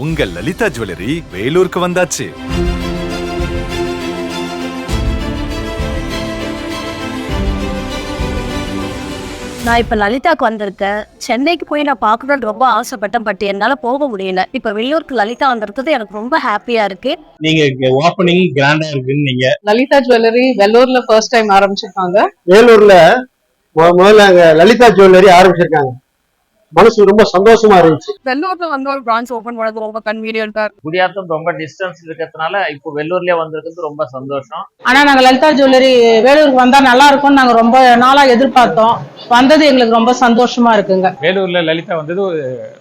உங்கள் லலிதா ஜுவல்லரி வேலூருக்கு வந்தாச்சு. நான் இப்ப லலிதாக்கு வந்திருக்கேன். சென்னைக்கு போய் நான் பார்க்கணும்னு ரொம்ப ஆசைப்பட்டேன். பட் என்னால போக முடியல. இப்ப வெளியூருக்கு லலிதா வந்திருக்கிறது எனக்கு ரொம்ப ஹாப்பியா இருக்கு. நீங்க ஓப்பனிங் கிராண்டா இருக்குன்னு நீங்க லலிதா ஜுவல்லரி வெள்ளூர்ல ஃபர்ஸ்ட் டைம் ஆரம்பிச்சிருக்காங்க. வேலூர்ல முதல்ல அங்க லலிதா ஜுவல்லரி ஆரம்பிச்சிருக்காங்க. மனசு ரொம்ப சந்தோஷமா இருந்துச்சு. வெள்ளூர்ல வந்து ஒரு பிரான்ச் ஓபன் பண்ணது ரொம்ப கன்வீனியன்ட்டா இருக்கு. குடியாத்தம் ரொம்ப டிஸ்டன்ஸ் இருக்கிறதுனால இப்போ வெள்ளூர்லயே வந்திருக்கிறது ரொம்ப சந்தோஷம். ஆனா நாங்க லலிதா ஜுவல்லரி வேலூருக்கு வந்தா நல்லா இருக்கும்னு நாங்க ரொம்ப நாளா எதிர்பார்த்தோம். வந்தது எங்களுக்கு ரொம்ப சந்தோஷமா இருக்குங்க. வேலூர்ல லலிதா வந்தது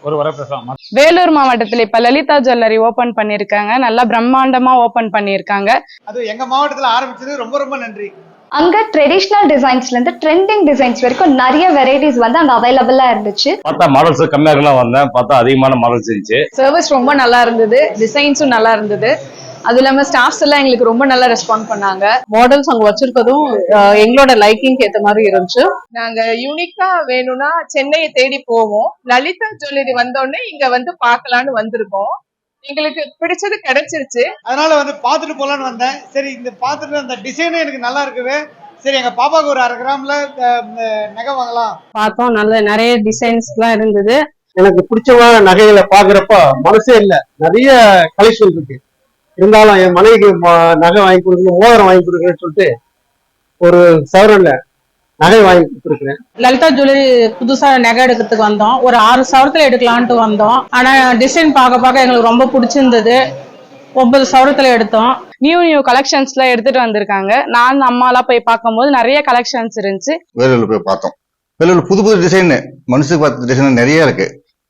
ஒரு வரப்பிரசாதம். வேலூர் மாவட்டத்துல இப்ப லலிதா ஜுவல்லரி ஓபன் பண்ணிருக்காங்க. நல்லா பிரம்மாண்டமா ஓபன் பண்ணிருக்காங்க. அது எங்க மாவட்டத்துல ஆரம்பிச்சது ரொம்ப ரொம்ப நன்றி. அங்க ட்ரெடிஷனல் டிசைன்ஸ்ல இருந்து ட்ரெண்டிங் டிசைன்ஸ் வரைக்கும் நிறைய வெரைட்டிஸ் வந்து அங்க அவைலபிளா இருந்துச்சு. பார்த்தா மாடல்ஸ் கம்மியாக வந்தேன், பார்த்தா அதிகமான மாடல்ஸ் இருந்துச்சு. சர்வீஸ் ரொம்ப நல்லா இருந்தது, டிசைன்ஸும் நல்லா இருந்தது. அது இல்லாம ஸ்டாஃப்ஸ் எல்லாம் எங்களுக்கு ரொம்ப நல்லா ரெஸ்பாண்ட் பண்ணாங்க. மாடல்ஸ் அங்க வச்சிருக்கதும் எங்களோட லைக்கிங்க்கு ஏத்த மாதிரி இருந்துச்சு. நாங்க யூனிக்கா வேணும்னா சென்னையை தேடி போவோம். லலிதா ஜுவல்லரி வந்தோடனே இங்க வந்து பாக்கலான்னு வந்திருக்கோம். எங்களுக்கு பிடிச்சது கிடைச்சிருச்சு. அதனால வந்து பாத்துட்டு போலான்னு வந்தேன். சரி, இந்த பாத்துட்டு அந்த டிசைனும் எனக்கு நல்லா இருக்குது. சரி, எங்க பாப்பாவுக்கு ஒரு 1/2 கிராம்ல நகை வாங்கலாம் பார்த்தோம். நல்ல நிறைய டிசைன்ஸ் எல்லாம் இருந்தது. எனக்கு பிடிச்சமான நகைகளை பாக்குறப்ப மனசே இல்ல. நிறைய கலெக்ஷன் இருக்கு. இருந்தாலும் என் மனைவிக்கு நகை வாங்கி கொடுக்கணும், மோதிரம் வாங்கி கொடுக்குறேன்னு சொல்லிட்டு ஒரு சவரன்ல நகை வாங்கி கொடுத்துருக்கேன். லலிதா ஜுவல்லரி புதுசா நகை எடுக்கிறதுக்கு வந்தோம். ஒரு 6 சவரத்துல எடுக்கலான்ட்டு வந்தோம். ஆனா டிசைன் பார்க்க எங்களுக்கு ரொம்ப பிடிச்சிருந்தது. 9 சவரத்துல எடுத்தோம். நியூ கலெக்ஷன்ஸ்ல எடுத்துட்டு வந்திருக்காங்க. நான் அம்மாலாம் போய் பார்க்கும்போது நிறைய கலெக்ஷன்ஸ் இருந்துச்சு. வேலூர்ல போய் பார்த்தோம். வேலூர் புது டிசைன், மனுஷுக்கு பார்த்த டிசைன் நிறைய இருக்கு.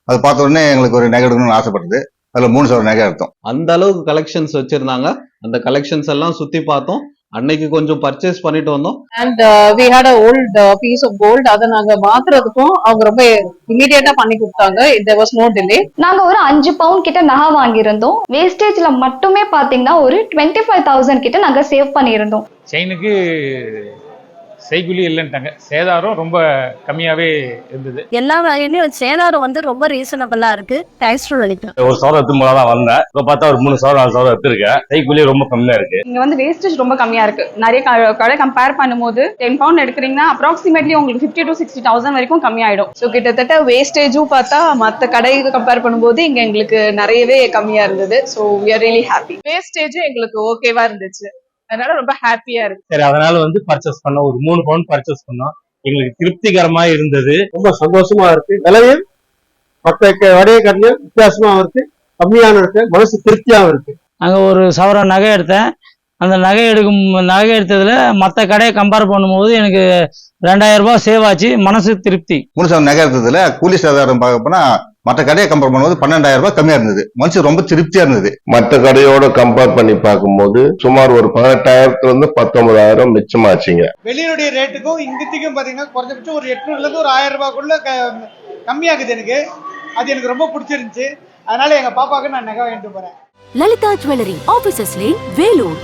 அது பார்த்த உடனே எங்களுக்கு ஒரு நகை எடுக்கணும்னு ஆசைப்பட்டது. அதுல 3 சவரம் நகை எடுத்தோம். அந்த அளவுக்கு கலெக்ஷன்ஸ் வச்சிருந்தாங்க. அந்த கலெக்ஷன்ஸ் எல்லாம் சுத்தி பார்த்தோம். அன்னைக்கு கொஞ்சம் பர்ச்சேஸ் பண்ணிட்டு வந்தோம். And we had a old piece of gold. அதை நாங்க மாத்துறதுக்கும் அவங்க ரொம்ப இமீடியட்டா பண்ணி கொடுத்தாங்க. there was no delay. நாங்க ஒரு 5 பவுண்ட் கிட்ட நகை வாங்கியிருந்தோம். வேஸ்டேஜ்ல மட்டுமே பாத்தீங்கன்னா ஒரு 25,000 கிட்ட நாங்க சேவ் பண்ணியிருந்தோம். செயினுக்கு செய்குலி இல்லைன்ட்டாங்க. சேதாரம் ரொம்ப கம்மியாவே இருந்தது. எல்லா வகையிலயும் சேதாரம் வந்து ரொம்ப ரீசனபிளா இருக்கு. Thanks to Lalitha. ஒரு சவரம் எடுத்து தான் வந்தேன். இப்ப பார்த்தா ஒரு 3 சவரம் 4 சவரம் எடுத்துருக்கேன். செய்குலி ரொம்ப கம்மியா இருக்கு. இங்க வந்து வேஸ்டேஜ் ரொம்ப கம்மியா இருக்கு. நிறைய கடை கம்பேர் பண்ணும்போது 10 பவுண்ட் எடுக்கிறீங்கன்னா அப்ராக்சிமேட்லி உங்களுக்கு 50 to 60,000 வரைக்கும் கம்மியாயிடும். ஸோ கிட்டத்தட்ட வேஸ்டேஜும் பார்த்தா மற்ற கடைக்கு கம்பேர் பண்ணும்போது இங்க எங்களுக்கு நிறையவே கம்மியா இருந்தது. So we are really happy. வேஸ்டேஜும் எங்களுக்கு ஓகேவா இருந்துச்சு. அதனால ரொம்ப ஹாப்பியா இருக்கு. சரி, அதனால வந்து பர்ச்சேஸ் பண்ணோம். ஒரு 3 பவுண்ட் பர்ச்சேஸ் பண்ணோம். எங்களுக்கு திருப்திகரமா இருந்தது. ரொம்ப சந்தோஷமா இருக்கு. விலையும் மற்ற வடைய கட்டிலும் வித்தியாசமா இருக்கு, கம்மியான இருக்கு, மனசு திருப்தியாவும் இருக்கு. அங்க ஒரு சவரம் நகை எடுத்தேன். அந்த நகை எடுத்ததுல மற்ற கடையை கம்பேர் பண்ணும்போது எனக்கு 2000 ரூபாய் சேவ் ஆச்சு. மனசு திருப்தி. 3 சவரம் நகை எடுத்ததுல கூலி சேதாரம் பார்க்க போனா மற்ற கடையை கம்பேர் பண்ணும்போது 12,000 ரூபாய் கம்மியா இருந்தது. மனுஷன் ரொம்ப திருப்தியா இருந்தது. மற்ற கடையோட கம்பேர் பண்ணி பார்க்கும்போது சுமார் ஒரு 18,000 இருந்து 19,000 மிச்சமாச்சுங்க. வெளியுடைய ரேட்டுக்கும் இங்கத்துக்கும் பாத்தீங்கன்னா குறைஞ்சபட்சம் ஒரு 800 இருந்து ஒரு 1000 ரூபாய்க்குள்ள கம்மியாகுது. அது எனக்கு ரொம்ப பிடிச்சிருந்துச்சு. அதனால எங்க பாப்பாவுக்கு நான் நகை வாங்கிட்டு போறேன். Lalitha jewellery, officers lane, Vellore.